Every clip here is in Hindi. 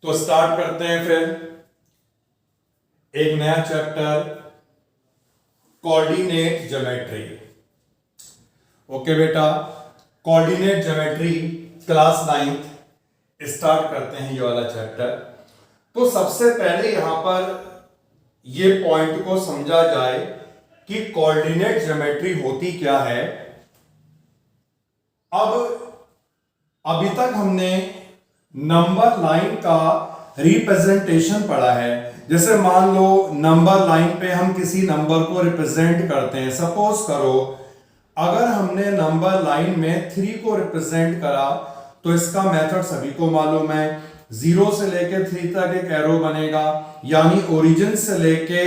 तो स्टार्ट करते हैं फिर एक नया चैप्टर, कोऑर्डिनेट ज्योमेट्री। ओके बेटा, coordinate geometry class 9th start करते हैं ये वाला चैप्टर। तो सबसे पहले यहां पर ये पॉइंट को समझा जाए कि कोऑर्डिनेट ज्योमेट्री होती क्या है। अब अभी तक हमने नंबर लाइन का रिप्रेजेंटेशन पढ़ा है। जैसे मान लो नंबर लाइन पे हम किसी नंबर को रिप्रेजेंट करते हैं। सपोज करो अगर हमने नंबर लाइन में 3 को रिप्रेजेंट करा तो इसका मेथड सभी को मालूम है। 0 से लेके 3 तक एक एरो बनेगा, यानी ओरिजिन से लेके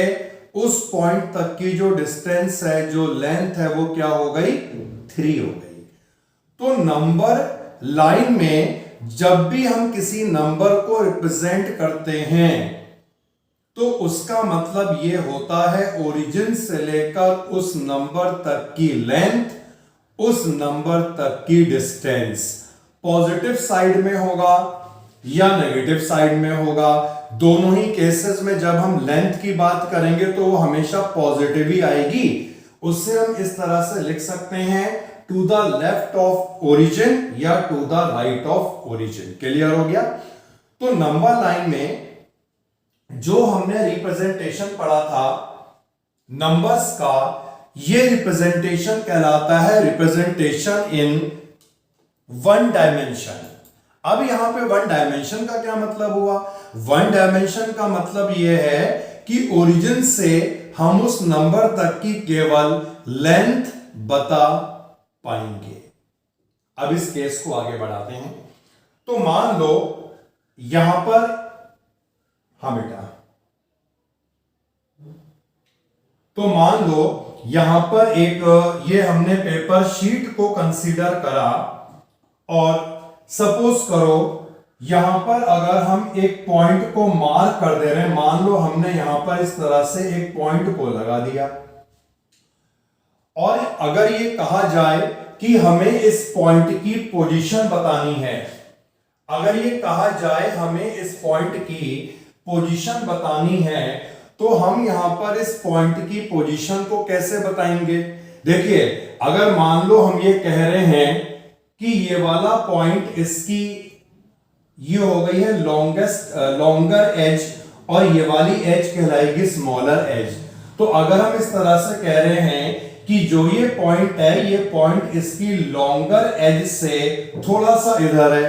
उस पॉइंट तक की जो डिस्टेंस है, जो लेंथ है, वो क्या हो गई? 3 हो गई। तो नंबर लाइन में जब भी हम किसी नंबर को रिप्रेजेंट करते हैं तो उसका मतलब यह होता है ओरिजिन से लेकर उस नंबर तक की लेंथ, उस नंबर तक की डिस्टेंस पॉजिटिव साइड में होगा या नेगेटिव साइड में होगा। दोनों ही केसेस में जब हम लेंथ की बात करेंगे तो वो हमेशा पॉजिटिव ही आएगी। उससे हम इस तरह से लिख सकते हैं to the left of origin या to the right of origin. Clear हो गया? तो नंबर लाइन में जो हमने रिप्रेजेंटेशन पढ़ा था नंबर्स का, ये रिप्रेजेंटेशन कहलाता है रिप्रेजेंटेशन इन वन डायमेंशन। अब यहां पे वन डायमेंशन का क्या मतलब हुआ? वन डायमेंशन का मतलब यह है कि ओरिजिन से हम उस नंबर तक की केवल लेंथ बता पाएंगे। अब इस केस को आगे बढ़ाते हैं। तो मान लो यहां पर, हाँ बेटा, तो मान लो यहां पर एक ये हमने पेपर शीट को कंसीडर करा और सपोज करो यहां पर अगर हम एक पॉइंट को मार्क कर दे रहे हैं, मान लो हमने यहां पर इस तरह से एक पॉइंट को लगा दिया और अगर ये कहा जाए कि हमें इस पॉइंट की पोजीशन बतानी है, अगर ये कहा जाए हमें इस पॉइंट की पोजीशन बतानी है तो हम यहां पर इस पॉइंट की पोजीशन को कैसे बताएंगे? देखिए, अगर मान लो हम ये कह रहे हैं कि ये वाला पॉइंट इसकी ये हो गई है लॉन्गर एज और ये वाली एज कहलाएगी स्मॉलर एज। तो अगर हम इस तरह से कह रहे हैं कि जो ये पॉइंट है, ये पॉइंट इसकी लॉन्गर एज से थोड़ा सा इधर है,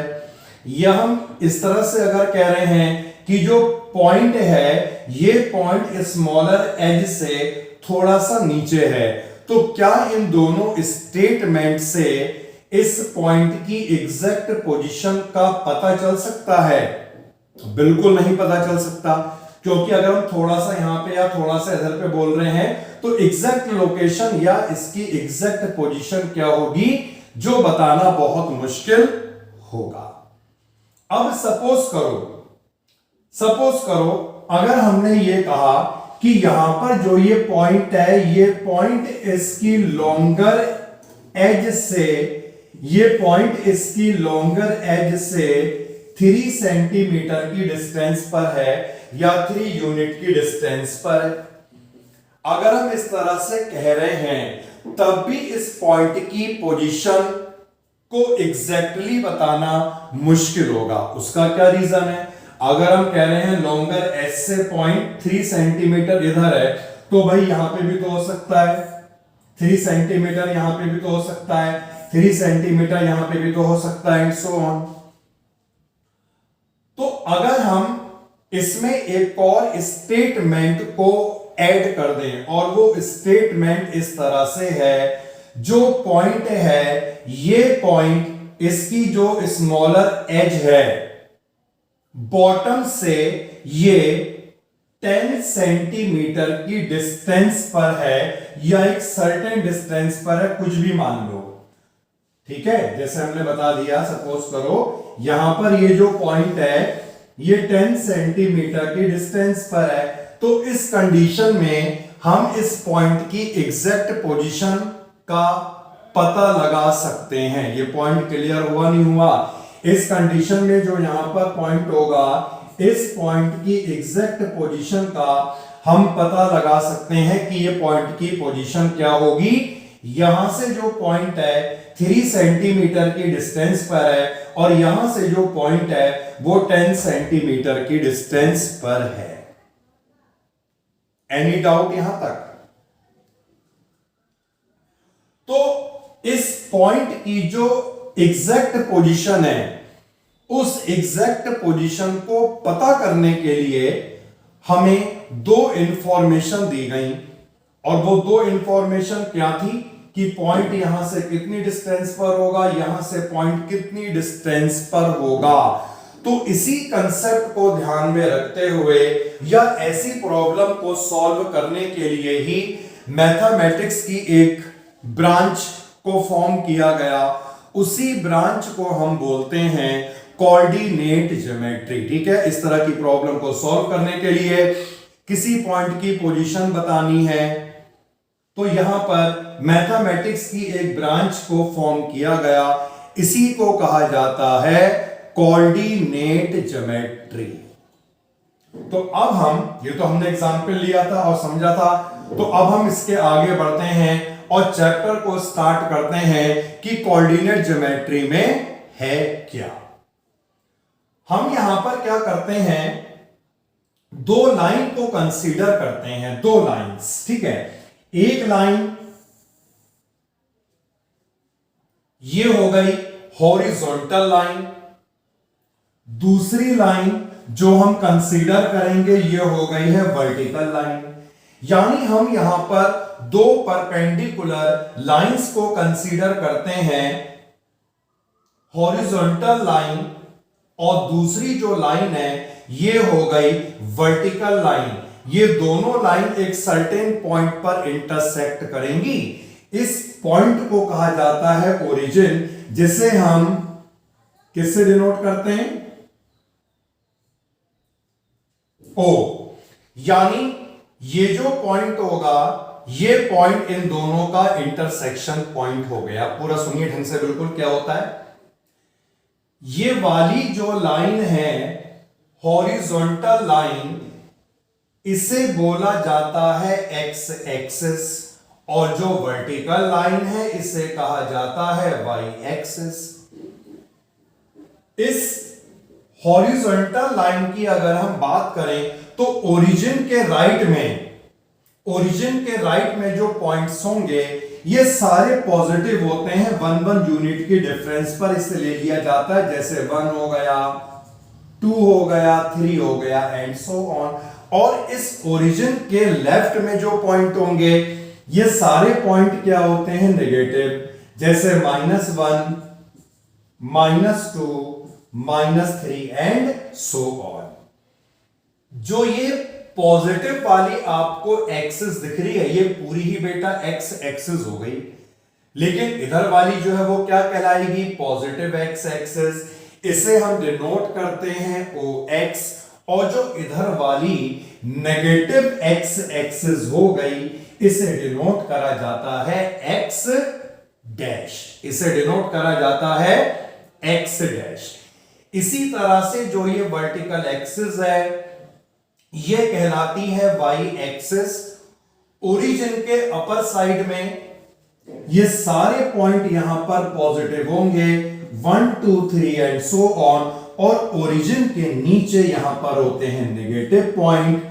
या हम इस तरह से अगर कह रहे हैं कि जो पॉइंट है ये पॉइंट स्मॉलर एज से थोड़ा सा नीचे है, तो क्या इन दोनों स्टेटमेंट से इस पॉइंट की एग्जैक्ट पोजीशन का पता चल सकता है? बिल्कुल नहीं पता चल सकता, क्योंकि अगर हम थोड़ा सा यहां पे या थोड़ा सा इधर पे बोल रहे हैं तो एग्जैक्ट लोकेशन या इसकी एग्जैक्ट पोजीशन क्या होगी, जो बताना बहुत मुश्किल होगा। अब सपोज करो अगर हमने ये कहा कि यहां पर जो ये पॉइंट है, ये पॉइंट इसकी लॉन्गर एज से, ये पॉइंट इसकी लॉन्गर एज से 3 सेंटीमीटर की डिस्टेंस पर है या 3 यूनिट की डिस्टेंस पर है। अगर हम इस तरह से कह रहे हैं तब भी इस पॉइंट की पोजीशन को एग्जैक्टली बताना मुश्किल होगा। उसका क्या रीजन है? अगर हम कह रहे हैं लॉन्गर एज से पॉइंट 3 सेंटीमीटर इधर है, तो भाई यहां पे भी तो हो सकता है 3 सेंटीमीटर, यहां पे भी तो हो सकता है 3 सेंटीमीटर, यहां पे भी तो हो सकता है, एंड सो ऑन। तो अगर हम इसमें एक और स्टेटमेंट को ऐड कर दें और वो स्टेटमेंट इस तरह से है, जो पॉइंट है ये पॉइंट इसकी जो स्मॉलर एज है बॉटम से ये 10 सेंटीमीटर की डिस्टेंस पर है या एक सर्टेन डिस्टेंस पर है, कुछ भी मान लो, ठीक है? जैसे हमने बता दिया, सपोज करो यहां पर ये जो पॉइंट है ये 10 सेंटीमीटर की डिस्टेंस पर है, तो इस कंडीशन में हम इस पॉइंट की एग्जैक्ट पोजीशन का पता लगा सकते हैं। ये पॉइंट क्लियर हुआ नहीं हुआ? इस कंडीशन में जो यहां पर पॉइंट होगा इस पॉइंट की एग्जैक्ट पोजीशन का हम पता लगा सकते हैं कि ये पॉइंट की पोजीशन क्या होगी। यहां से जो पॉइंट है 3 सेंटीमीटर की डिस्टेंस पर है और यहां से जो पॉइंट है वो 10 सेंटीमीटर की डिस्टेंस पर है। एनी डाउट यहां तक? तो इस पॉइंट की जो एग्जैक्ट पोजीशन है, उस एग्जैक्ट पोजीशन को पता करने के लिए हमें दो इंफॉर्मेशन दी गई और वो दो इंफॉर्मेशन क्या थी कि पॉइंट यहां से कितनी डिस्टेंस पर होगा, यहां से पॉइंट कितनी डिस्टेंस पर होगा। तो इसी कंसेप्ट को ध्यान में रखते हुए या ऐसी प्रॉब्लम को सॉल्व करने के लिए ही मैथमेटिक्स की एक ब्रांच को फॉर्म किया गया। उसी ब्रांच को हम बोलते हैं कोऑर्डिनेट ज्योमेट्री। ठीक है, इस तरह की प्रॉब्लम को सॉल्व करने के लिए किसी पॉइंट की पोजीशन बतानी है तो यहां पर मैथमेटिक्स की एक ब्रांच को फॉर्म किया गया। इसी को कहा जाता है कोऑर्डिनेट ज्योमेट्री। तो अब हम, ये तो हमने एग्जांपल लिया था और समझा था, तो अब हम इसके आगे बढ़ते हैं और चैप्टर को स्टार्ट करते हैं कि कोऑर्डिनेट ज्योमेट्री में है क्या। हम यहां पर क्या करते हैं, दो लाइन को कंसीडर करते हैं, दो लाइंस। ठीक है, एक लाइन ये हो गई हॉरिजॉन्टल लाइन, दूसरी लाइन जो हम कंसीडर करेंगे ये हो गई है वर्टिकल लाइन। यानी हम यहां पर दो परपेंडिकुलर लाइंस को कंसीडर करते हैं, हॉरिजॉन्टल लाइन और दूसरी जो लाइन है ये हो गई वर्टिकल लाइन। ये दोनों लाइन एक सर्टेन पॉइंट पर इंटरसेक्ट करेंगी। इस पॉइंट को कहा जाता है ओरिजिन, जिसे हम किससे डिनोट करते हैं, ओ। यानी ये जो पॉइंट होगा ये पॉइंट इन दोनों का इंटरसेक्शन पॉइंट हो गया। पूरा सुनिए ढंग से, बिल्कुल क्या होता है, ये वाली जो लाइन है हॉरिजॉन्टल लाइन, इसे बोला जाता है एक्स एक्सिस और जो वर्टिकल लाइन है इसे कहा जाता है वाई एक्सिस। इस हॉरिजॉन्टल लाइन की अगर हम बात करें तो ओरिजिन के राइट में जो पॉइंट्स होंगे ये सारे पॉजिटिव होते हैं 1 यूनिट की डिफरेंस पर, इसे ले लिया जाता है। जैसे 1 हो गया, 2 हो गया, 3 हो गया एंड सो ऑन। और इस ओरिजिन के लेफ्ट में जो पॉइंट होंगे ये सारे पॉइंट क्या होते हैं, नेगेटिव। जैसे -1, -2, -3 एंड सो ऑन। जो ये पॉजिटिव वाली आपको एक्सिस दिख रही है ये पूरी ही बेटा एक्स एक्सिस हो गई, लेकिन इधर वाली जो है वो क्या कहलाएगी, पॉजिटिव एक्स एक्सिस। इसे हम डिनोट करते हैं ओ एक्स। और जो इधर वाली नेगेटिव एक्स एक्सिस हो गई इसे डिनोट करा जाता है एक्स डैश, इसे डिनोट करा जाता है एक्स डैश। इसी तरह से जो ये वर्टिकल एक्सिस है ये कहलाती है वाई एक्सिस। ओरिजिन के अपर साइड में ये सारे पॉइंट यहां पर पॉजिटिव होंगे 1 2 3 एंड सो ऑन। और ओरिजिन के नीचे यहां पर होते हैं negative point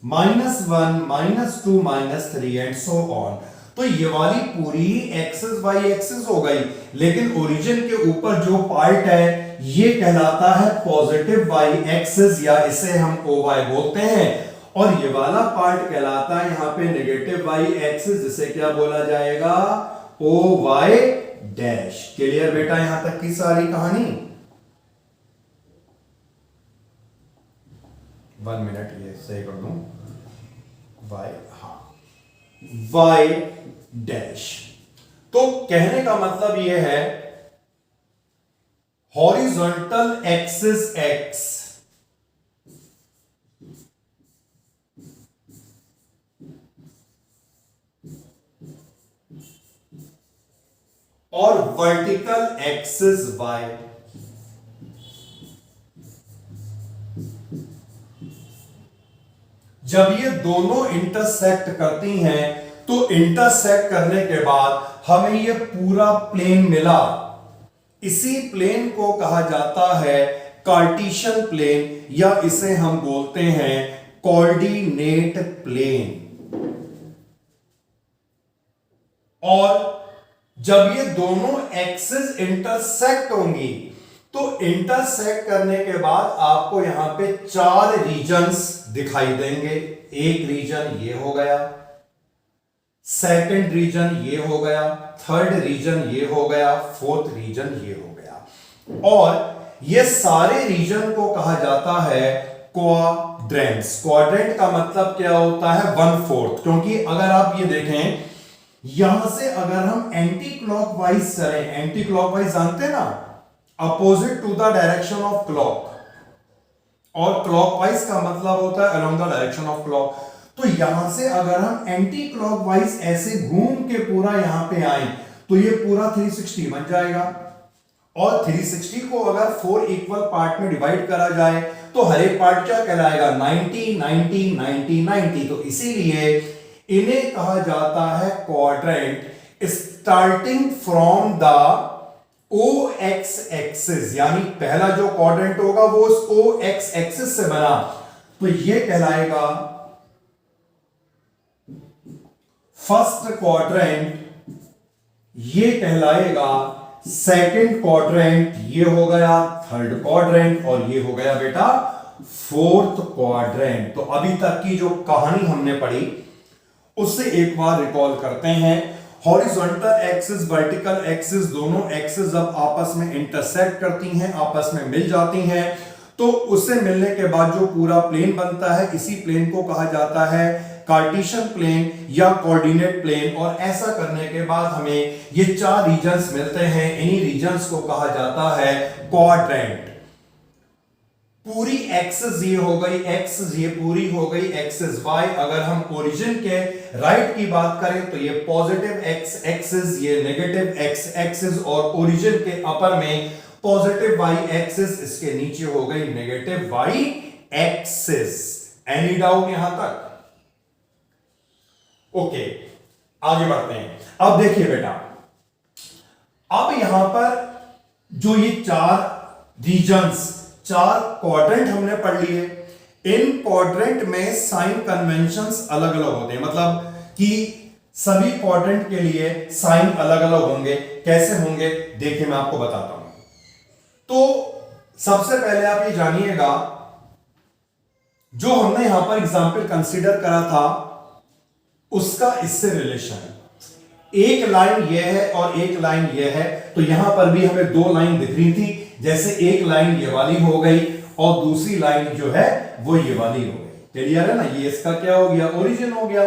-1, -2, -3 and so on. तो ये वाली पूरी एक्सिस वाई एक्सिस हो गई, लेकिन ओरिजिन के ऊपर जो पार्ट है ये कहलाता है पॉजिटिव वाई एक्सिस, या इसे हम ओ वाई बोलते हैं। और ये वाला पार्ट कहलाता है यहां पे नेगेटिव वाई एक्सिस, जिसे क्या बोला जाएगा, ओ वाई डैश। क्लियर बेटा यहां तक की सारी कहानी? 1 मिनट ये सही कर दूं, वाई, हाँ वाई डैश। तो कहने का मतलब यह है हॉरिजॉन्टल एक्सिस एक्स और वर्टिकल एक्सिस वाई, जब ये दोनों इंटरसेक्ट करती हैं तो इंटरसेक्ट करने के बाद हमें ये पूरा प्लेन मिला। इसी प्लेन को कहा जाता है कार्टेशियन प्लेन, या इसे हम बोलते हैं कोऑर्डिनेट प्लेन। और जब ये दोनों एक्सिस इंटरसेक्ट होंगी तो इंटरसेक्ट करने के बाद आपको यहां पे 4 रीजन्स दिखाई देंगे। एक रीजन ये हो गया, सेकंड रीजन ये हो गया, थर्ड रीजन ये हो गया, फोर्थ रीजन ये हो गया। और ये सारे रीजन को कहा जाता है क्वाड्रेंट्स। क्वाड्रेंट का मतलब क्या होता है? 1/4। क्योंकि अगर आप ये देखें, यहां से अगर हम एंटी क्लॉकवाइज चलें, एंटी क्लॉकवाइज जानते हैं ना, opposite to the direction of clock, और क्लॉकवाइज का मतलब होता है along the direction of clock. तो यहां से अगर हम एंटी क्लॉकवाइज ऐसे घूम के पूरा यहां पे आए तो ये पूरा 360 बन जाएगा। और 360 को अगर 4 इक्वल पार्ट में डिवाइड करा जाए तो हर एक पार्ट क्या कहलाएगा? 90 90 90 90। तो इसीलिए इन्हें कहा जाता है quadrant starting from the O X axis, यानी पहला जो क्वाड्रेंट होगा वो उस ओ एक्स एक्सिस से बना, तो ये कहलाएगा फर्स्ट क्वाड्रेंट, ये कहलाएगा सेकंड क्वाड्रेंट, ये हो गया थर्ड क्वाड्रेंट, और ये हो गया बेटा फोर्थ क्वाड्रेंट। तो अभी तक की जो कहानी हमने पढ़ी उससे एक बार रिकॉल करते हैं। हॉरिजॉन्टल एक्सिस, वर्टिकल एक्सिस, दोनों एक्सिस जब आपस में इंटरसेक्ट करती हैं, आपस में मिल जाती हैं, तो उससे मिलने के बाद जो पूरा प्लेन बनता है, इसी प्लेन को कहा जाता है कार्टेशियन प्लेन या कोऑर्डिनेट प्लेन। और ऐसा करने के बाद हमें ये 4 रीजन्स मिलते हैं। इन्हीं रीजन्स को कहा जाता है क्वाड्रेंट। पूरी एक्सिस ये हो गई, एक्सिस ये पूरी हो गई, एक्सिस वाई। अगर हम ओरिजिन के राइट की बात करें तो ये पॉजिटिव एक्स एक्सिस, ये नेगेटिव एक्स एक्सिस, और ओरिजिन के अपर में पॉजिटिव वाई एक्सिस, इसके नीचे हो गई negative Y axis. Any doubt यहां तक? ओके, आगे बढ़ते हैं। अब देखिए बेटा, अब यहां पर जो ये 4 रीजन्स, 4 क्वाड्रेंट हमने पढ़ लिए। इन क्वाड्रेंट में साइन कन्वेंशंस अलग अलग होते हैं, मतलब कि सभी क्वाड्रेंट के लिए साइन अलग अलग होंगे। कैसे होंगे देखिए, मैं आपको बताता हूं। तो सबसे पहले आप ये जानिएगा, जो हमने यहां पर एग्जाम्पल कंसीडर करा था उसका इससे रिलेशन, एक लाइन यह है और एक लाइन यह है, तो यहां पर भी हमें 2 लाइन दिख रही थी। जैसे एक लाइन ये वाली हो गई और दूसरी लाइन जो है वो ये वाली हो गई। क्लियर है ना? ये इसका क्या हो गया? ओरिजिन हो गया।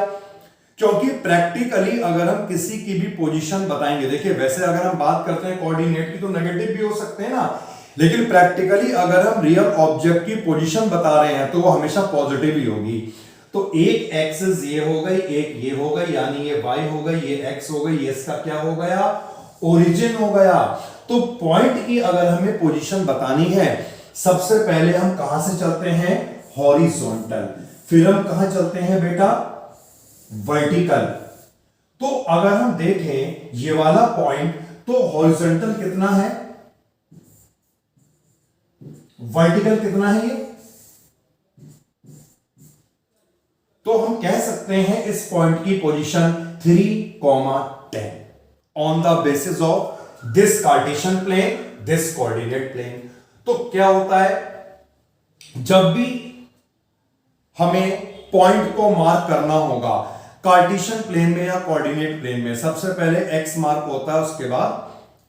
क्योंकि प्रैक्टिकली अगर हम किसी की भी पोजीशन बताएंगे, देखिए वैसे अगर हम बात करते हैं कोऑर्डिनेट की तो नेगेटिव भी हो सकते हैं ना, लेकिन प्रैक्टिकली अगर हम रियल ऑब्जेक्ट की पोजीशन बता रहे हैं तो वो हमेशा पॉजिटिव ही होगी। तो एक एक्सिस ये हो गई, एक ये हो गई, यानी ये वाई हो गई, ये एक्स हो गई, ये इसका क्या हो गया? ओरिजिन हो गया। तो पॉइंट की अगर हमें पोजीशन बतानी है, सबसे पहले हम कहां से चलते हैं? हॉरिजॉन्टल। फिर हम कहां चलते हैं बेटा? वर्टिकल। तो अगर हम देखें ये वाला पॉइंट, तो हॉरिजॉन्टल कितना है, वर्टिकल कितना है ये? तो हम कह सकते हैं इस पॉइंट की position 3,10 on the basis of this Cartesian plane, this coordinate plane. तो क्या होता है, जब भी हमें पॉइंट को मार्क करना होगा कार्टेशियन प्लेन में या कोऑर्डिनेट प्लेन में, सबसे पहले एक्स मार्क होता है, उसके बाद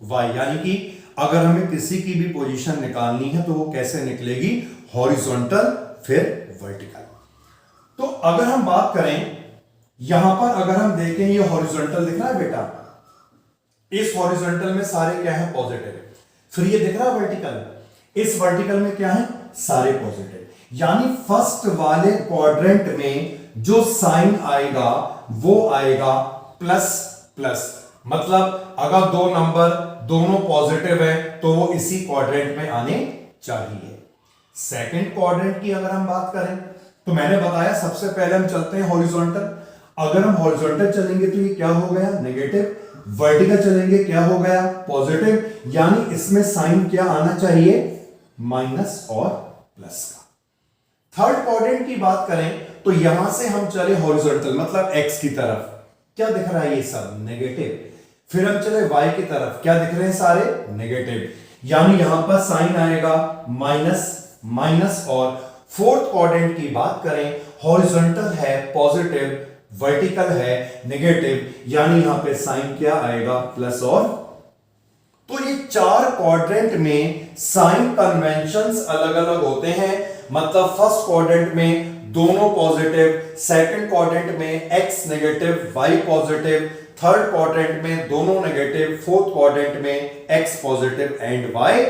वाई। यानी कि अगर हमें किसी की भी पोजीशन निकालनी है तो वो कैसे निकलेगी? हॉरिजॉन्टल फिर वर्टिकल। तो अगर हम बात करें, यहां पर अगर हम देखें, ये हॉरिजॉन्टल दिख रहा है बेटा, इस हॉरिजॉन्टल में सारे क्या है? पॉजिटिव। फिर ये दिख रहा है वर्टिकल, इस वर्टिकल में क्या है? सारे पॉजिटिव। यानी फर्स्ट वाले क्वाड्रेंट में जो साइन आएगा वो आएगा प्लस प्लस। मतलब अगर 2 नंबर दोनों पॉजिटिव है तो वो इसी क्वाड्रेंट में आने चाहिए। सेकंड क्वाड्रेंट की अगर हम बात करें तो मैंने बताया सबसे पहले हम चलते हैं हॉरिजॉन्टल। अगर हम हॉरिजॉन्टल चलेंगे तो ये क्या हो गया, नेगेटिव। वर्टिकल चलेंगे क्या हो गया, पॉजिटिव। यानी इसमें साइन क्या आना चाहिए, माइनस और प्लस का। थर्ड क्वाड्रेंट की बात करें तो यहां से हम चले हॉरिजॉन्टल, मतलब एक्स की तरफ, क्या दिख रहा है, ये सब नेगेटिव। फिर हम चले वाई की तरफ, क्या दिख रहे हैं, सारे नेगेटिव। यानी यहां पर साइन आएगा माइनस, माइनस। और फोर्थ क्वाड्रेंट की बात करें, हॉरिजॉन्टल है पॉजिटिव, वर्टिकल है नेगेटिव, यानी यहां पे साइन क्या आएगा, प्लस और। तो ये चार क्वाड्रेंट में साइन कन्वेंशंस अलग अलग होते हैं। मतलब फर्स्ट क्वाड्रेंट में दोनों पॉजिटिव, सेकंड क्वाड्रेंट में X negative Y positive, third quadrant में दोनों नेगेटिव, फोर्थ क्वाड्रेंट में X positive and Y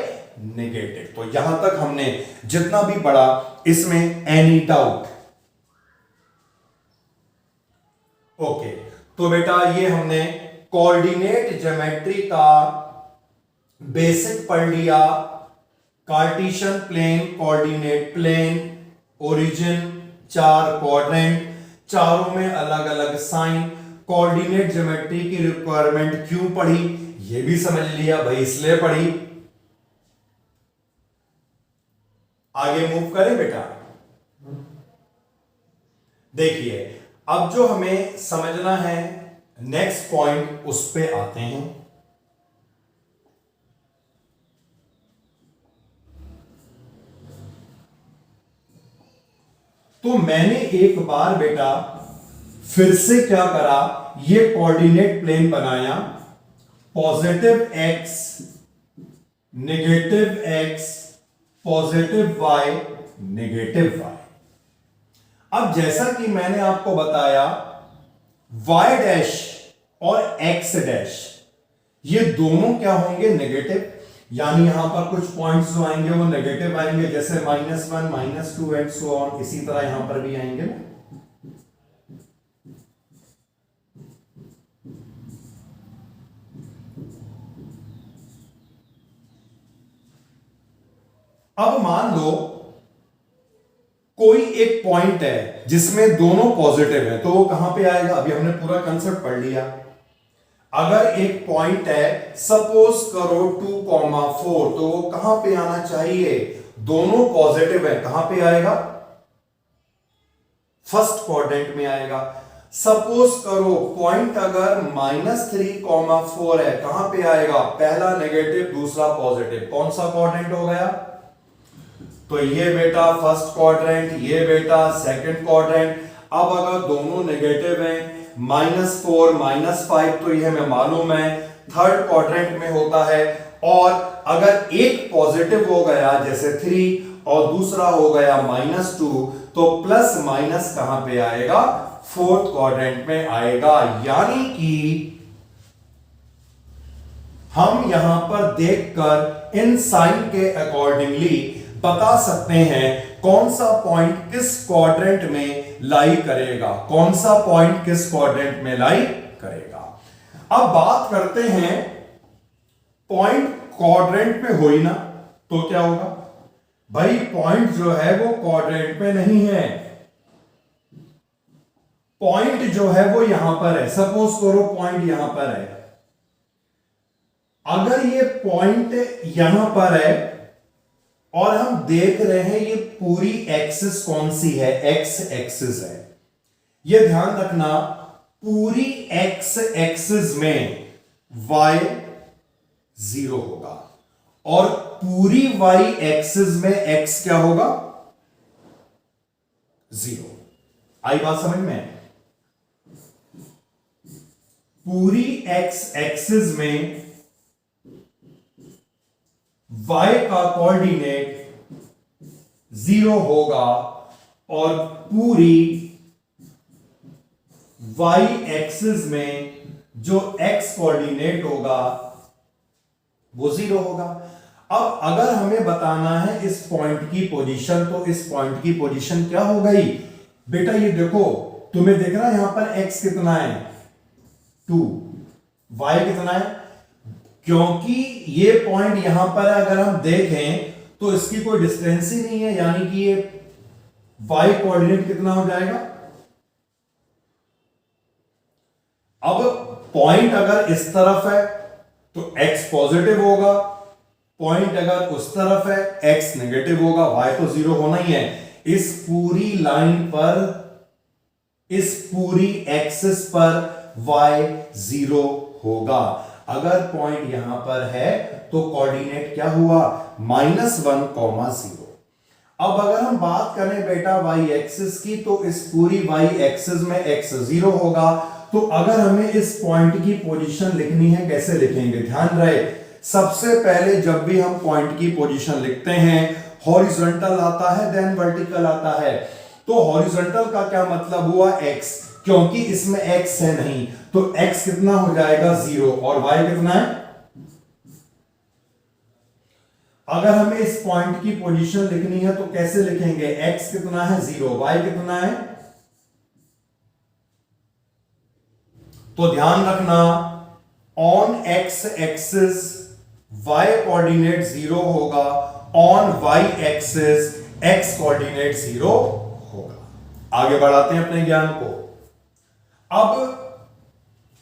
negative. तो यहां तक हमने जितना भी पढ़ा, इसमें एनी डाउट? ओके, तो बेटा ये हमने कोऑर्डिनेट ज्योमेट्री का बेसिक पढ़ लिया। Cartesian plane, coordinate plane, origin, चार क्वाड्रेंट, चारों में अलग अलग साइन। कोऑर्डिनेट ज्योमेट्री की रिक्वायरमेंट क्यों पढ़ी, ये भी समझ लिया भाई, इसलिए पढ़ी। आगे मूव करें बेटा। देखिए अब जो हमें समझना है नेक्स्ट पॉइंट, उस पे आते हैं। तो मैंने एक बार बेटा फिर से क्या करा, ये कोऑर्डिनेट प्लेन बनाया, positive x, negative x, positive y, negative y. अब जैसा कि मैंने आपको बताया, वाई डैश और एक्स डैश ये दोनों क्या होंगे, नेगेटिव। यानी यहां पर कुछ पॉइंट्स जो आएंगे वो नेगेटिव आएंगे, जैसे -1, -2 एंड सो ऑन। इसी तरह यहां पर भी आएंगे ना। अब मान लो कोई एक पॉइंट है जिसमें दोनों पॉजिटिव है, तो वो कहां पे आएगा, अभी हमने पूरा कंसेप्ट पढ़ लिया। अगर एक पॉइंट है, सपोज करो 2,4, तो वो कहां पे आना चाहिए, दोनों पॉजिटिव है, कहां पे आएगा, फर्स्ट क्वाड्रेंट में आएगा। सपोज करो पॉइंट अगर -3,4 है, कहां पे आएगा, पहला नेगेटिव दूसरा पॉजिटिव, कौन सा क्वाड्रेंट हो गया, तो ये बेटा फर्स्ट क्वाड्रेंट, ये बेटा सेकंड क्वाड्रेंट। अब अगर दोनों नेगेटिव हैं, -4 -5, तो ये हमें मालूम है थर्ड क्वाड्रेंट में होता है। और अगर एक पॉजिटिव हो गया जैसे 3 और दूसरा हो गया -2, तो प्लस माइनस कहां पे आएगा, फोर्थ क्वाड्रेंट में आएगा। यानी कि हम यहां पर देखकर इन साइन के अकॉर्डिंगली बता सकते हैं कौन सा पॉइंट किस क्वाड्रेंट में लाई करेगा, कौन सा पॉइंट किस क्वाड्रेंट में लाई करेगा। अब बात करते हैं पॉइंट क्वाड्रेंट में हो ही ना, तो क्या होगा भाई, पॉइंट जो है वो क्वाड्रेंट में नहीं है, पॉइंट जो है वो यहां पर है। सपोज करो पॉइंट यहां पर है, अगर ये पॉइंट यहां पर है और हम देख रहे हैं ये पूरी एक्सिस कौन सी है, एक्स एक्सिस है। ये ध्यान रखना, पूरी एक्स एक्सिस में y 0 होगा और पूरी y एक्सिस में x क्या होगा, 0। आई बात समझ में, पूरी x एक्सिस में y का कोऑर्डिनेट 0 होगा और पूरी y एक्सिस में जो x कोऑर्डिनेट होगा वो 0 होगा। अब अगर हमें बताना है इस पॉइंट की पोजीशन, तो इस पॉइंट की पोजीशन क्या हो गई बेटा, ये देखो तुम्हें देख रहा है यहां पर x कितना है 2, y कितना है, क्योंकि ये पॉइंट यहां पर अगर हम देखें तो इसकी कोई डिस्टेंस ही नहीं है, यानी कि ये y कोऑर्डिनेट कितना हो जाएगा? अब पॉइंट अगर इस तरफ है तो x पॉजिटिव होगा, पॉइंट अगर उस तरफ है x नेगेटिव होगा, y तो 0 होना ही है। इस पूरी लाइन पर, इस पूरी एक्सिस पर y 0 होगा। अगर पॉइंट यहां पर है तो कोऑर्डिनेट क्या हुआ? -1,0। अब अगर हम बात करें बेटा y एक्सिस की, तो इस पूरी y एक्सिस में x 0 होगा। तो अगर हमें इस पॉइंट की पोजीशन लिखनी है, कैसे लिखेंगे? ध्यान रहे, सबसे पहले जब भी हम पॉइंट की पोजीशन लिखते हैं, हॉरिजॉन्टल आता है देन वर्टिकल आता है। तो हॉरिजॉन्टल का क्या मतलब हुआ? x, क्योंकि इसमें x है नहीं, तो x कितना हो जाएगा? 0। और y कितना है? अगर हमें इस पॉइंट की पोजीशन लिखनी है तो कैसे लिखेंगे? x कितना है? 0। y कितना है? तो ध्यान रखना, on x axis y coordinate 0 होगा, on y axis x coordinate 0 होगा। आगे बढ़ाते हैं अपने ज्ञान को। अब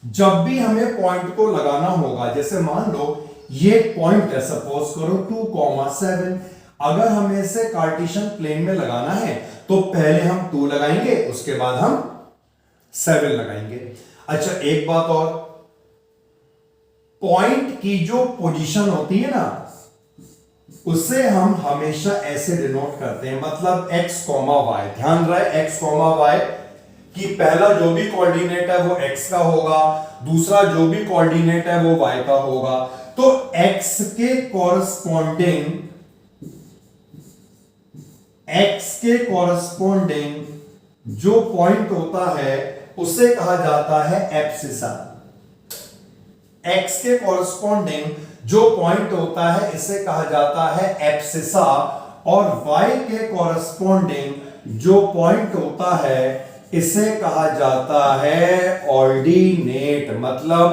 जब भी हमें पॉइंट को लगाना होगा, जैसे मान लो ये पॉइंट है, सपोज करो 2,7, अगर हमें इसे कार्टेशियन प्लेन में लगाना है तो पहले हम 2 लगाएंगे, उसके बाद हम 7 लगाएंगे। अच्छा, एक बात और, पॉइंट की जो पोजीशन होती है ना, उसे हम हमेशा ऐसे डिनोट करते हैं, मतलब x, y। ध्यान रहे, x, y कि पहला जो भी कोऑर्डिनेट है वो x का होगा, दूसरा जो भी कोऑर्डिनेट है वो y का होगा। तो x के कॉरस्पॉन्डिंग जो पॉइंट होता है उसे कहा जाता है एब्सिसा। x के कॉरस्पॉन्डिंग जो पॉइंट होता है इसे कहा जाता है एब्सिसा, और y के कॉरस्पॉन्डिंग जो पॉइंट होता है इसे कहा जाता है ऑर्डिनेट। मतलब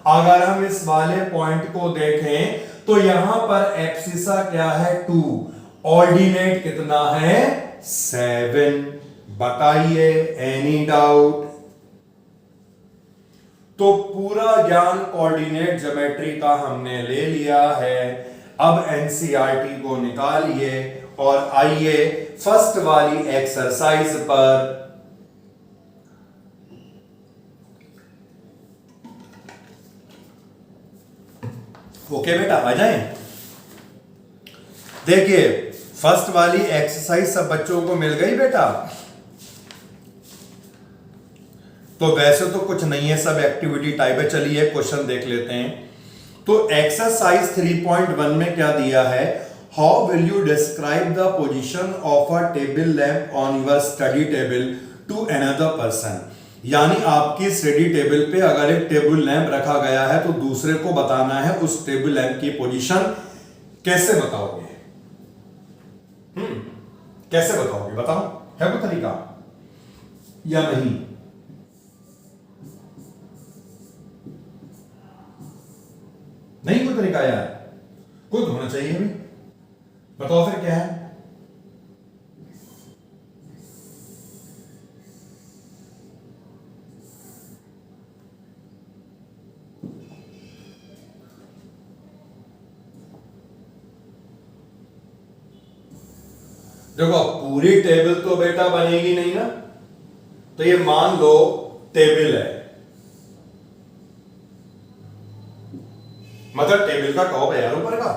अगर हम इस वाले पॉइंट को देखें तो यहां पर एब्सिसा क्या है? 2। ऑर्डिनेट कितना है? 7। बताइए, एनी डाउट? तो पूरा ज्ञान कोऑर्डिनेट ज्योमेट्री का हमने ले लिया है। अब एनसीईआरटी को निकालिए और आइए फर्स्ट वाली एक्सरसाइज पर। ओके बेटा, आ जाएं। देखिए, फर्स्ट वाली एक्सरसाइज सब बच्चों को मिल गई बेटा? तो वैसे तो कुछ नहीं है, सब एक्टिविटी टाइप है। चलिए क्वेश्चन देख लेते हैं। तो एक्सरसाइज 3.1 में क्या दिया है? How will you describe the position of a table lamp on your study table to another person. यानी आपकी स्टडी टेबल पे अगर एक टेबल लैंप रखा गया है तो दूसरे को बताना है उस टेबल लैंप की पोजीशन। कैसे बताओगे? कैसे बताओगे? बताओ, है कोई तरीका या नहीं? नहीं कोई तरीका यार? कोई तो होना चाहिए भी। बताओ फिर क्या है? देखो, पूरी टेबल तो बेटा बनेगी नहीं ना। तो ये मान लो टेबल है, मतलब टेबल का टॉप है यार ऊपर का।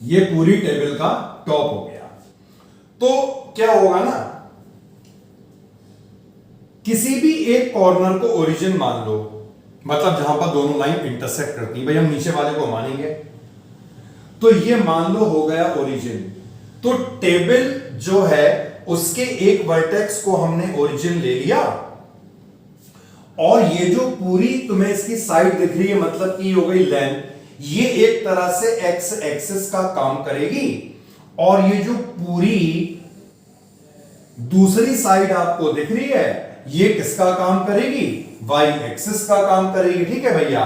ये पूरी टेबल का टॉप हो गया। तो क्या होगा ना, किसी भी एक कॉर्नर को ओरिजिन मान लो, मतलब जहां पर दोनों लाइन इंटरसेक्ट करती हैं। भाई हम नीचे वाले को मानेंगे, तो ये मान लो हो गया ओरिजिन। तो टेबल जो है उसके एक वर्टेक्स को हमने ओरिजिन ले लिया, और ये जो पूरी तुम्हें इसकी साइड दिख रही है, मतलब की हो गई लेंथ, ये एक तरह से एक्स एक्सिस का काम करेगी। और ये जो पूरी दूसरी साइड आपको दिख रही है, ये किसका काम करेगी? वाई एक्सिस का काम करेगी। ठीक है भैया।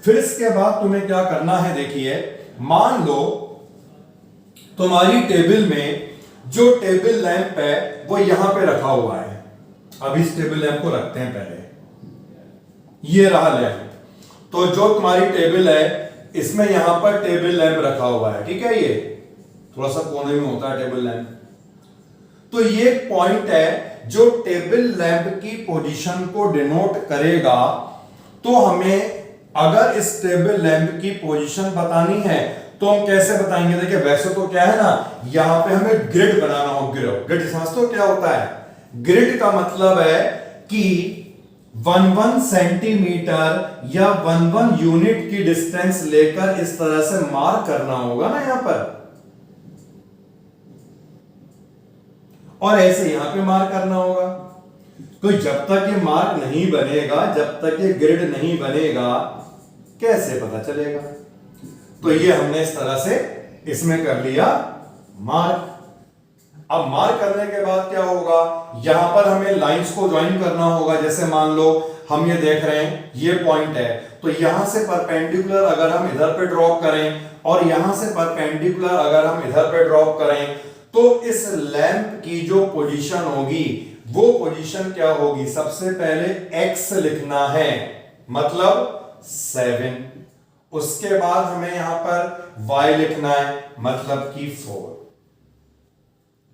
फिर इसके बाद तुम्हें क्या करना है, देखिए मान लो तुम्हारी टेबल में जो टेबल लैंप है वो यहां पे रखा हुआ है। अब इस टेबल लैंप को रखते हैं पहले, ये रहा लैंप। तो जो तुम्हारी टेबल है इसमें यहां पर टेबल लैंप रखा हुआ है, ठीक है। ये थोड़ा सा कोने में होता है टेबल लैंप। तो ये पॉइंट है जो टेबल लैंप की पोजीशन को डिनोट करेगा। तो हमें अगर इस टेबल लैंप की पोजीशन बतानी है तो हम कैसे बताएंगे? देखिए वैसे तो क्या है ना, यहां पे हमें ग्रिड बनाना हो। ग्रिड समझते हो क्या होता है? ग्रिड का मतलब है कि 1 सेंटीमीटर या 1 यूनिट की डिस्टेंस लेकर इस तरह से मार्क करना होगा ना यहां पर, और ऐसे यहां पे मार्क करना होगा। तो जब तक ये मार्क नहीं बनेगा, जब तक ये ग्रिड नहीं बनेगा, कैसे पता चलेगा? तो ये हमने इस तरह से इसमें कर लिया मार्क। अब मार्क करने के बाद क्या होगा? यहां पर हमें लाइंस को ज्वाइन करना होगा। जैसे मान लो हम ये देख रहे हैं, ये पॉइंट है, तो यहां से परपेंडिकुलर अगर हम इधर पे ड्रॉप करें और यहां से परपेंडिकुलर अगर हम इधर पे ड्रॉप करें, तो इस लैंप की जो पोजीशन होगी वो पोजीशन क्या होगी? सबसे पहले x लिखना है, मतलब 7। उसके बाद हमें यहां पर y लिखना है, मतलब कि 4।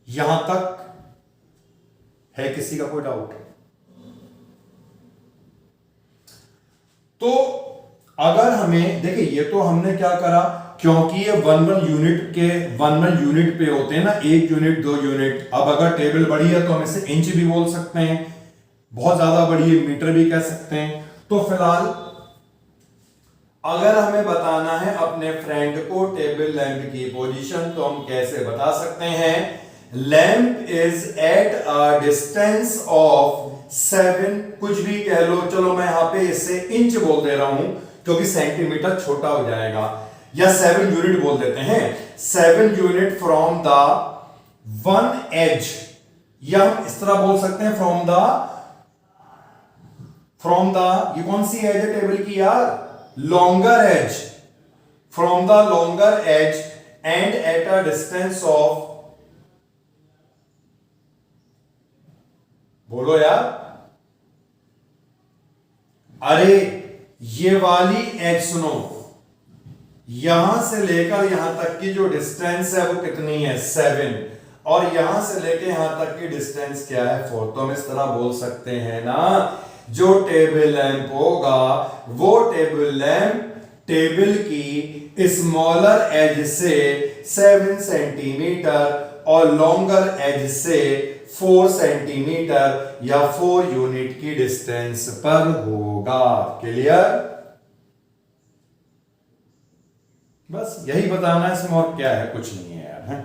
यहां तक है किसी का कोई डाउट? तो अगर हमें देखिए, ये तो हमने क्या करा, क्योंकि ये 1 यूनिट पे होते हैं ना, 1 यूनिट 2 यूनिट। अब अगर टेबल बड़ी है तो हम इसे इंच भी बोल सकते हैं, बहुत ज्यादा बड़ी है मीटर भी कह सकते हैं। तो फिलहाल अगर हमें बताना है अपने फ्रेंड को टेबल लैंप की पोजीशन, तो हम कैसे बता सकते हैं? Lamp is eight a distance of 7, कुछ भी कह लो, चलो मैं यहां पे इससे इंच बोल दे रहा हूं क्योंकि सेंटीमीटर छोटा हो जाएगा, या 7 यूनिट बोल देते हैं। 7 यूनिट फ्रॉम द 1 एज, या हम इस तरह बोल सकते हैं फ्रॉम द ये कौन सी एज है टेबल की यार? Longer edge. From the longer edge and at a distance of, बोलो यार, अरे ये वाली एज सुनो, यहां से लेकर यहां तक की जो डिस्टेंस है वो कितनी है? 7। और यहां से लेकर यहां तक की डिस्टेंस क्या है? 4। तो हम इस तरह बोल सकते हैं ना, जो टेबल लैंप होगा वो टेबल लैंप टेबल की स्मॉलर एज से 7 सेंटीमीटर और लॉन्गर एज से 4 सेंटीमीटर या 4 यूनिट की डिस्टेंस पर होगा। क्लियर? बस यही बताना है इसमें, और क्या है? कुछ नहीं है यार, है?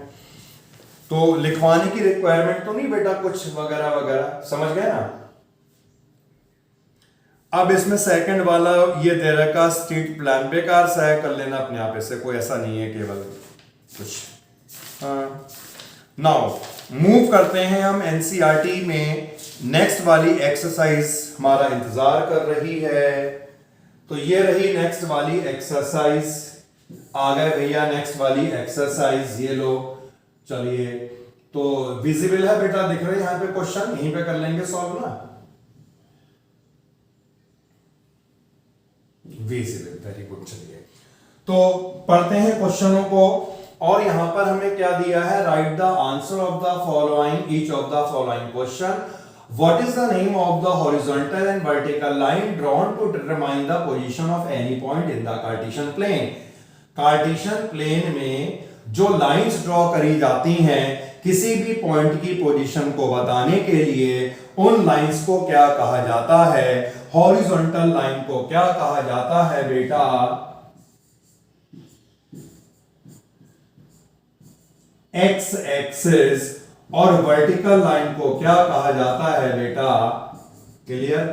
तो लिखवाने की रिक्वायरमेंट तो नहीं बेटा कुछ वगैरह वगैरह, समझ गए ना? अब इसमें सेकंड वाला ये दे रखा स्ट्रीट प्लान, बेकार सा है, कर लेना अपने आप, इससे कोई ऐसा नहीं है केवल कुछ। नाउ मूव करते हैं हम एनसीईआरटी में। नेक्स्ट वाली एक्सरसाइज हमारा इंतजार कर रही है, तो ये रही नेक्स्ट वाली एक्सरसाइज। आ गए भैया नेक्स्ट वाली एक्सरसाइज, ये लो। चलिए, तो विजिबल है बेटा, दिख रहे हैं यहां पे क्वेश्चन, यहीं पे कर लेंगे सॉल्व ना। Visible, very good. चलिए तो पढ़ते हैं क्वेश्चनों को, और यहां पर हमें क्या दिया है? Write the answer of the following, each of the following question. What is the name of the horizontal and vertical line drawn to determine the position of any point in the Cartesian plane? Cartesian plane में जो लाइंस ड्रॉ करी जाती हैं किसी भी पॉइंट की पोजीशन को बताने के लिए, उन लाइंस को क्या कहा जाता है? हॉरिजॉन्टल लाइन को क्या कहा जाता है बेटा? X axis. और वर्टिकल लाइन को क्या कहा जाता है बेटा? Clear?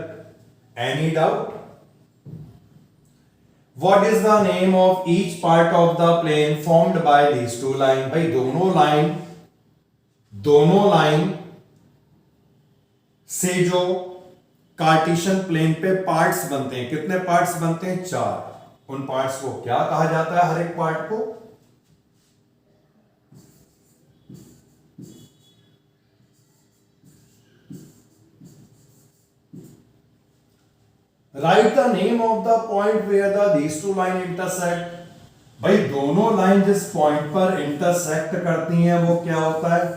Any doubt? What is the name of each part of the plane formed by these two line? भाई दोनों लाइन से जो कार्टेशियन प्लेन पे पार्ट्स बनते हैं, कितने पार्ट्स बनते हैं? 4। उन पार्ट्स को क्या कहा जाता है? हर एक पार्ट को write the name of the point where the these two line intersect. भाई दोनों लाइन जिस पॉइंट पर इंटरसेक्ट करती हैं वो क्या होता है?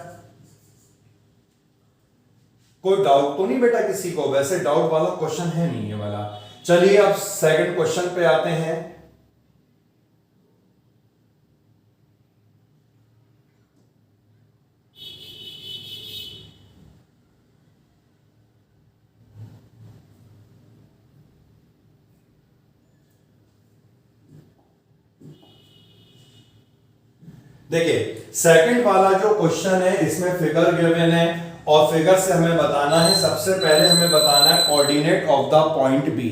कोई डाउट तो नहीं बेटा किसी को? वैसे डाउट वाला क्वेश्चन है नहीं ये वाला। चलिए अब सेकंड क्वेश्चन पे आते हैं। देखिए सेकंड वाला जो क्वेश्चन है इसमें फिगर गिवन है और फिगर से हमें बताना है, सबसे पहले हमें बताना है coordinate of the point B.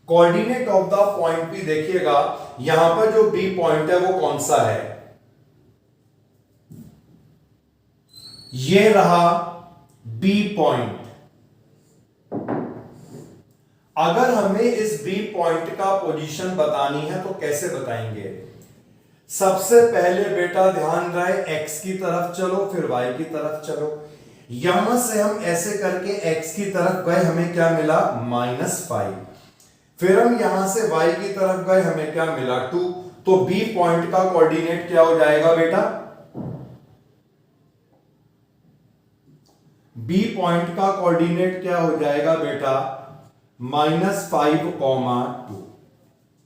Coordinate of the point B देखिएगा यहां पर जो बी पॉइंट है वो कौन सा है? ये रहा बी पॉइंट। अगर हमें इस बी पॉइंट का पोजीशन बतानी है तो कैसे बताएंगे? सबसे पहले बेटा ध्यान रहे x की तरफ चलो फिर y की तरफ चलो। यहां से हम ऐसे करके x की तरफ गए, हमें क्या मिला? -5। फिर हम यहां से y की तरफ गए, हमें क्या मिला? 2। तो b पॉइंट का कोऑर्डिनेट क्या हो जाएगा बेटा? b पॉइंट का कोऑर्डिनेट क्या हो जाएगा बेटा? -5, 2।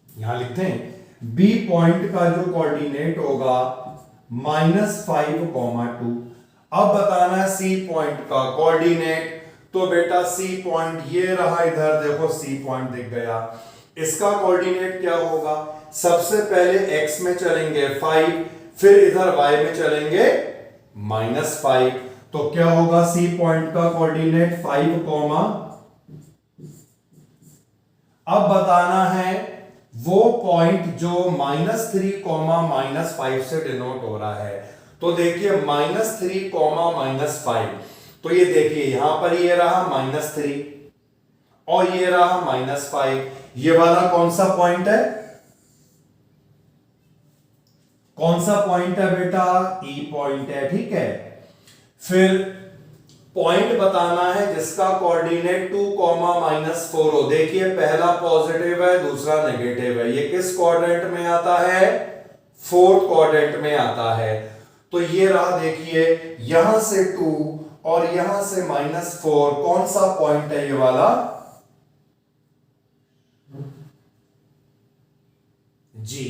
यहां लिखते हैं बी पॉइंट का जो कोऑर्डिनेट होगा -5, 2। अब बताना है सी पॉइंट का कोऑर्डिनेट। तो बेटा सी पॉइंट ये रहा, इधर देखो सी पॉइंट दिख गया। इसका कोऑर्डिनेट क्या होगा? सबसे पहले x में चलेंगे 5, फिर इधर y में चलेंगे -5। तो क्या होगा सी पॉइंट का कोऑर्डिनेट? 5, अब बताना है वो पॉइंट जो -3, -5 से डिनोट हो रहा है। तो देखिए -3, -5, तो ये देखिए यहां पर ये रहा -3 और ये रहा -5। ये वाला कौन सा पॉइंट है? कौन सा पॉइंट है बेटा? ई पॉइंट है, ठीक है। फिर पॉइंट बताना है जिसका कोऑर्डिनेट 2, -4 हो। देखिए पहला पॉजिटिव है दूसरा नेगेटिव है। ये किस क्वाड्रेंट में आता है? फोर्थ क्वाड्रेंट में आता है। तो ये रहा, देखिए यहां से 2 और यहां से -4, कौन सा पॉइंट है ये वाला? जी।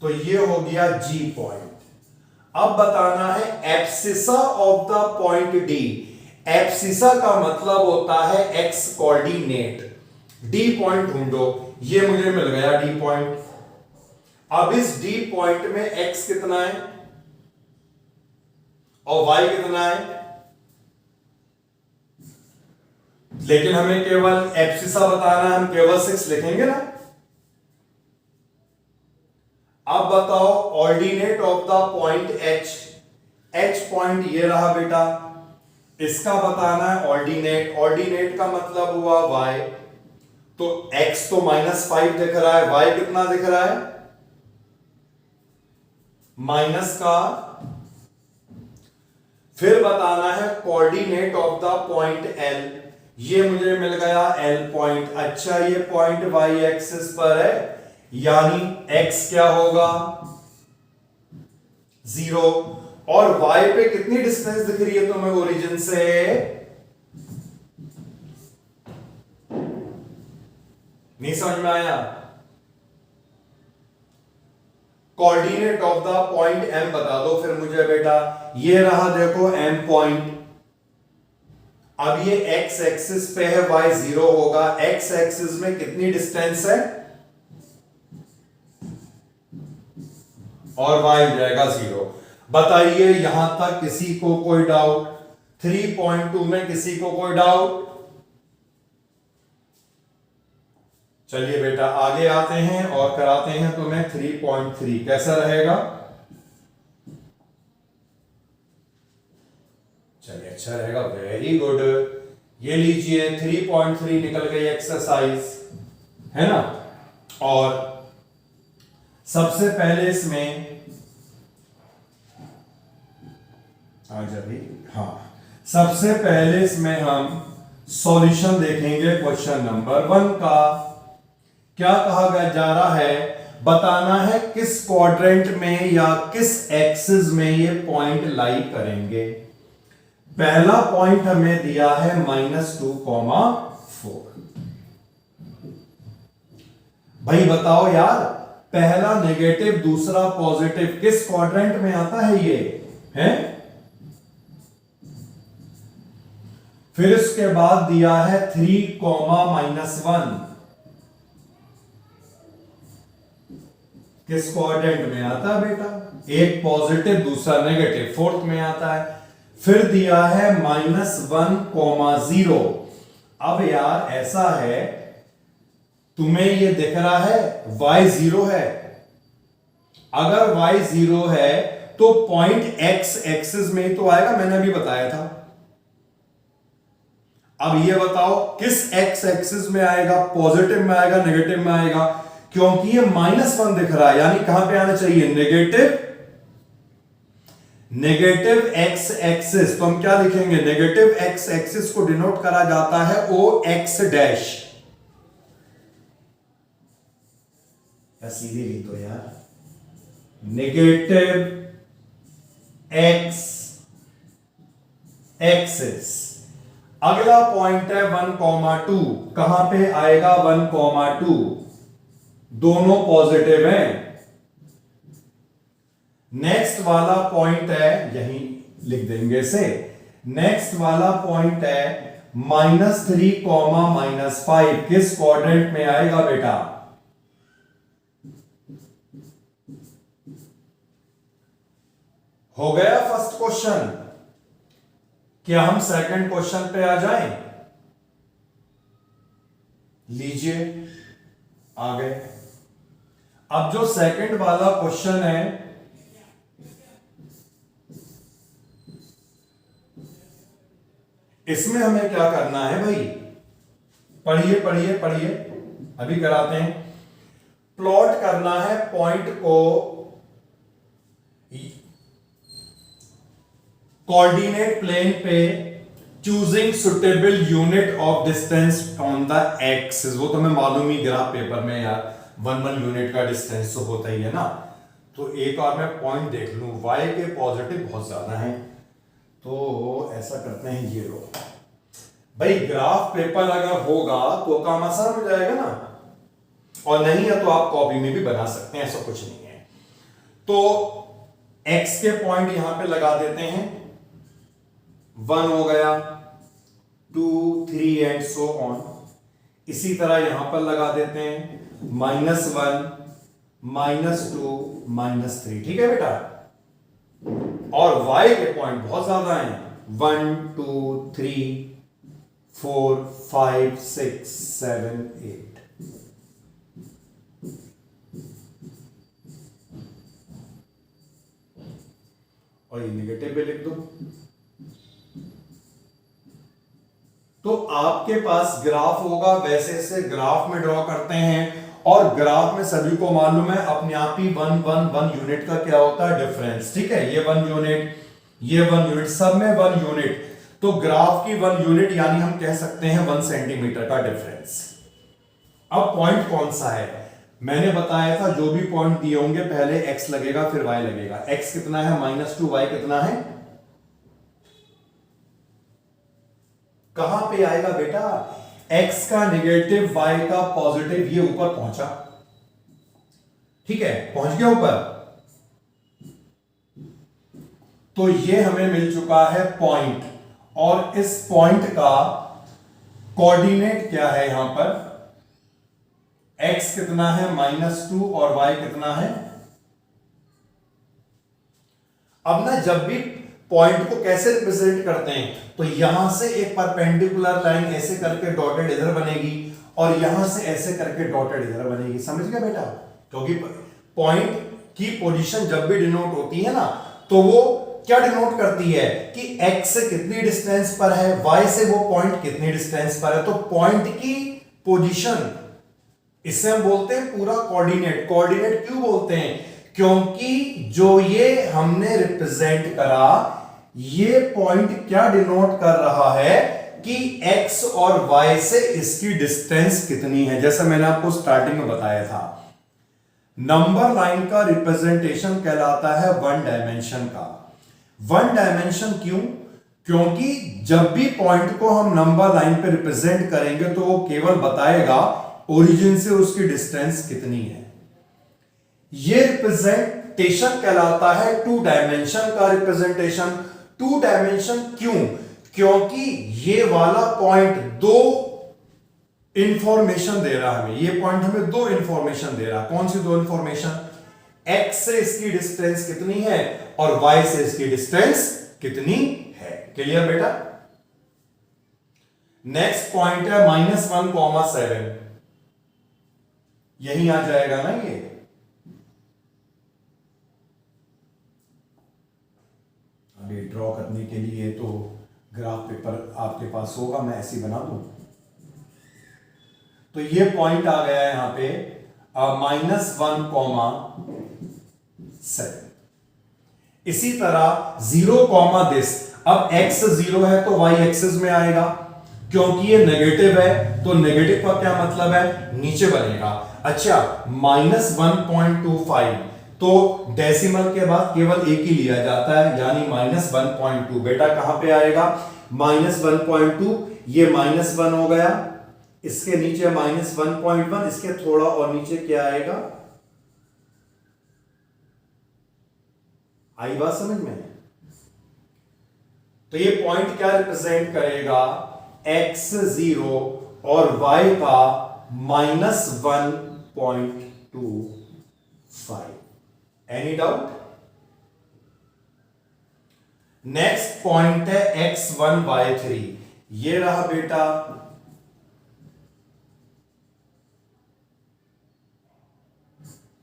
तो ये हो गया जी पॉइंट। अब बताना है abscissa of the point D. Abscissa का मतलब होता है एक्स कोऑर्डिनेट। डी पॉइंट ढूंढो, ये मुझे मिल गया डी पॉइंट। अब इस डी पॉइंट में एक्स कितना है और वाई कितना है? लेकिन हमें केवल एब्सिसा बताना है, हम केवल 6 लिखेंगे ना। अब बताओ ordinate of the point H. H point ये रहा बेटा, इसका बताना है ऑर्डिनेट। ऑर्डिनेट का मतलब हुआ y। तो x तो -5 दिख रहा है, y कितना दिख रहा है? माइनस का। फिर बताना है coordinate of the point L। ये मुझे मिल गया L पॉइंट। अच्छा ये पॉइंट y एक्सिस पर है, यानी x क्या होगा? 0। और y पे कितनी डिस्टेंस दिख रही है तुम्हें ओरिजिन से? नहीं समझ में आया? Coordinate of the point m बता दो फिर मुझे बेटा। ये रहा देखो m पॉइंट। अब ये x एक्सिस पे है, y 0 होगा। x एक्सिस में कितनी डिस्टेंस है? और y हो जाएगा 0। बताइए यहां तक किसी को कोई डाउट? 3.2 में किसी को कोई डाउट? चलिए बेटा आगे आते हैं और कराते हैं तुम्हें 3.3। कैसा रहेगा? चलिए अच्छा रहेगा, वेरी गुड। ये लीजिए 3.3 निकल गई एक्सरसाइज, है ना। और सबसे पहले इसमें हाँ सबसे पहले इसमें हम सॉल्यूशन देखेंगे क्वेश्चन नंबर 1 का। क्या कहा गया जा रहा है, बताना है किस क्वाड्रेंट में या किस एक्सिस में ये पॉइंट लाई करेंगे। पहला पॉइंट हमें दिया है -2,4। भाई बताओ यार, पहला नेगेटिव दूसरा पॉजिटिव किस क्वाड्रेंट में आता है ये है। फिर इसके बाद दिया है 3,-1 किस क्वाड्रेंट में आता है बेटा, एक पॉजिटिव दूसरा नेगेटिव फोर्थ में आता है। फिर दिया है -1,0। अब यार ऐसा है, तुम्हें ये दिख रहा है y 0 है। अगर y 0 है तो पॉइंट x एक्सिस में ही तो आएगा, मैंने अभी बताया था। अब ये बताओ किस x एक्सिस में आएगा, पॉजिटिव में आएगा नेगेटिव में आएगा, क्योंकि ये -1 दिख रहा है, यानी कहां पे आना चाहिए, नेगेटिव x एक्सिस। तो हम क्या लिखेंगे, नेगेटिव x एक्सिस को डिनोट करा जाता है OX'। या सीधी ली तो यार, नेगेटिव x एक्सिस। अगला पॉइंट है 1,2, कहां पे आएगा 1,2, दोनों पॉजिटिव हैं। नेक्स्ट वाला पॉइंट है, यहीं लिख देंगे इसे, नेक्स्ट वाला पॉइंट है -3,-5 किस क्वाड्रेंट में आएगा बेटा, हो गया फर्स्ट क्वेश्चन। क्या हम सेकंड क्वेश्चन पे आ जाएं, लीजिए आ गए। अब जो सेकंड वाला क्वेश्चन है, इसमें हमें क्या करना है भाई, पढ़िए पढ़िए पढ़िए, अभी कराते हैं। प्लॉट करना है पॉइंट को कोऑर्डिनेट प्लेन पे, choosing suitable unit of distance on the axis. वो तो हमें मालूम ही, ग्राफ पेपर में यार 1 यूनिट का डिस्टेंस तो होता ही है ना। तो एक और मैं पॉइंट देख लूं, y के पॉजिटिव बहुत ज्यादा हैं, तो ऐसा करते हैं, ये लो भाई, ग्राफ पेपर अगर होगा तो काम आसान हो जाएगा ना, और नहीं है तो आप कॉपी में भी बना सकते हैं, ऐसा कुछ नहीं है। तो x के पॉइंट यहां पे लगा देते हैं, 1 हो गया, 2, 3 एंड सो ऑन। इसी तरह यहां पर लगा देते हैं -1, -2, -3, ठीक है बेटा। और y के पॉइंट बहुत ज्यादा हैं, 1, 2, 3, 4, 5, 6, 7, 8। और ये निगेटिव भी लिख दो। तो आपके पास ग्राफ होगा, वैसे से ग्राफ में ड्रॉ करते हैं, और ग्राफ में सभी को मालूम है अपने आप ही 1 यूनिट का क्या होता है, डिफरेंस, ठीक है। ये 1 यूनिट, ये 1 यूनिट, सब में 1 यूनिट, तो ग्राफ की 1 यूनिट यानी हम कह सकते हैं 1 सेंटीमीटर का डिफरेंस। अब पॉइंट कौन सा है, मैंने बताया था जो भी पॉइंट दिए होंगे पहले x लगेगा फिर y लगेगा। x कितना है -2, y कितना है, कहां पे आएगा बेटा, x का नेगेटिव y का पॉजिटिव, ये ऊपर पहुंचा, ठीक है, पहुंच गया ऊपर। तो ये हमें मिल चुका है पॉइंट, और इस पॉइंट का कोऑर्डिनेट क्या है, यहां पर x कितना है -2 और y कितना है। अब ना जब भी पॉइंट को कैसे रिप्रेजेंट करते हैं, तो यहां से एक परपेंडिकुलर लाइन ऐसे करके डॉटेड इधर बनेगी, और यहां से ऐसे करके डॉटेड इधर बनेगी, समझ गया बेटा। क्योंकि पॉइंट की पोजीशन जब भी डिनोट होती है ना, तो वो क्या डिनोट करती है कि x से कितनी डिस्टेंस पर है, y से वो पॉइंट कितनी डिस्टेंस पर है। तो पॉइंट की पोजीशन, इससे हम बोलते हैं पूरा कोऑर्डिनेट। कोऑर्डिनेट क्यों बोलते हैं, क्योंकि जो ये हमने रिप्रेजेंट करा, ये पॉइंट क्या डिनोट कर रहा है, कि x और y से इसकी डिस्टेंस कितनी है। जैसे मैंने आपको स्टार्टिंग में बताया था, नंबर लाइन का रिप्रेजेंटेशन कहलाता है वन डायमेंशन का। वन डायमेंशन क्यों? क्योंकि जब भी पॉइंट को हम नंबर लाइन पे रिप्रेजेंट करेंगे तो वो केवल बताएगा ओरिजिन से उसकी डिस्टेंस कितनी है। ये रिप्रेजेंटेशन कहलाता है टू डायमेंशन का रिप्रेजेंटेशन। टू डायमेंशन क्यों? क्योंकि ये वाला पॉइंट दो इंफॉर्मेशन दे रहा है हमें। ये पॉइंट हमें दो इंफॉर्मेशन दे रहा है। कौन सी दो इंफॉर्मेशन? x से इसकी डिस्टेंस कितनी है और y से इसकी डिस्टेंस कितनी है। क्लियर बेटा? नेक्स्ट पॉइंट है -1,7। यही आ जाएगा ना ये। अभी ड्रॉ करने के लिए तो ग्राफ पेपर आपके पास होगा, मैं ऐसे ही बना दूं। तो ये पॉइंट आ गया है यहां पे -1,7। इसी तरह 0, दिस। अब x 0 है तो y एक्सिस में आएगा, क्योंकि ये नेगेटिव है तो नेगेटिव का क्या मतलब है? नीचे बनेगा। अच्छा, -1.25 तो डेसिमल के बाद केवल एक ही लिया जाता है, यानी -1.2। बेटा कहां पे आएगा? -1.2। ये -1 हो गया, इसके नीचे -1.1, इसके थोड़ा और नीचे क्या आएगा? आई बात समझ में? तो ये पॉइंट क्या रिप्रेजेंट करेगा? x 0 और y का -1.25। Any doubt? नेक्स्ट पॉइंट है x1 y3। ये रहा बेटा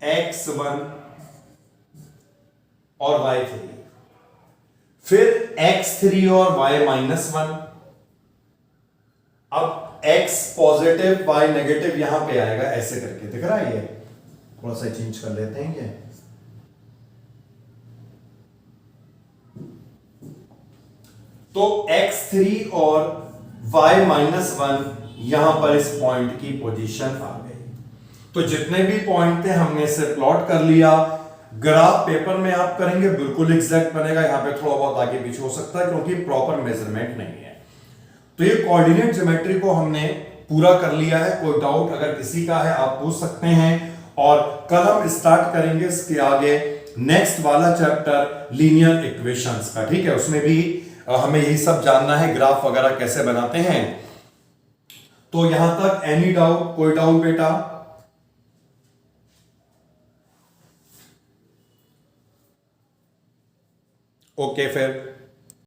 x1 और y3, फिर x3 और y -1। अब x पॉजिटिव y नेगेटिव यहां पे आएगा, ऐसे करके दिख रहा है। ये थोड़ा सा चेंज कर लेते हैं। ये तो x3 और y -1 यहां पर इस पॉइंट की पोजीशन आ गई। तो जितने भी पॉइंट थे हमने इसे प्लॉट कर लिया। ग्राफ पेपर में आप करेंगे बिल्कुल एग्जैक्ट बनेगा, यहां पे थोड़ा बहुत आगे पीछे हो सकता है क्योंकि प्रॉपर मेजरमेंट नहीं है। तो ये कोऑर्डिनेट ज्योमेट्री को हमने पूरा कर लिया है। कोई डाउट अगर किसी का है आप पूछ सकते हैं, और कल हम स्टार्ट करेंगे इसके आगे नेक्स्ट वाला चैप्टर लीनियर इक्वेशंस का। ठीक है, उसमें भी हमें यही सब जानना है, ग्राफ वगैरह कैसे बनाते हैं। तो यहां तक एनी डाउट? कोई डाउट बेटा? ओके फिर